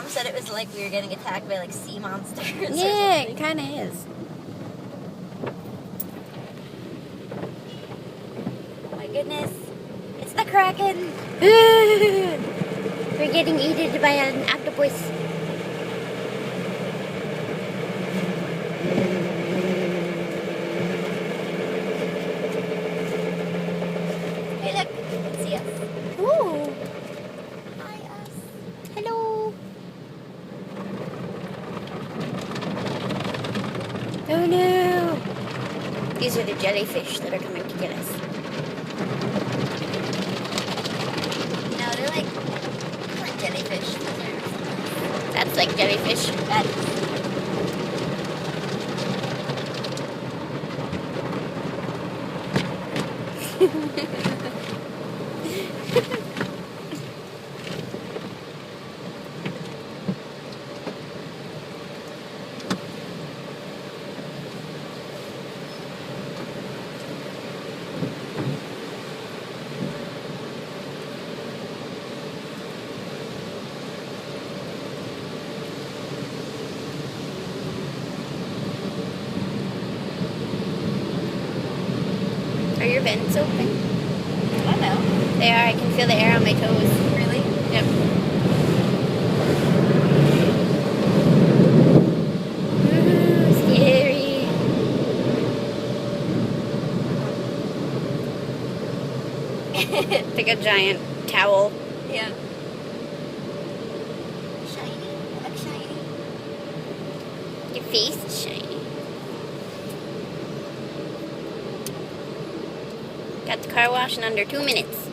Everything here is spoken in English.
Mom said it was like we were getting attacked by like sea monsters. Yeah, it kind of is. Oh my goodness. It's the Kraken. We're getting eaten by an octopus. Hey, look. You can see us. Ooh. Hi, us. Hello. Oh no. These are the jellyfish that are coming to get us. No, they're like jellyfish. That's like jellyfish. That's Are your vents open? I don't know. They are. I can feel the air on my toes. Really? Yep. Ooh, scary. It's like a giant towel. Yeah. Shiny. I look shiny. Your face is shiny. Got the car wash in under 2 minutes.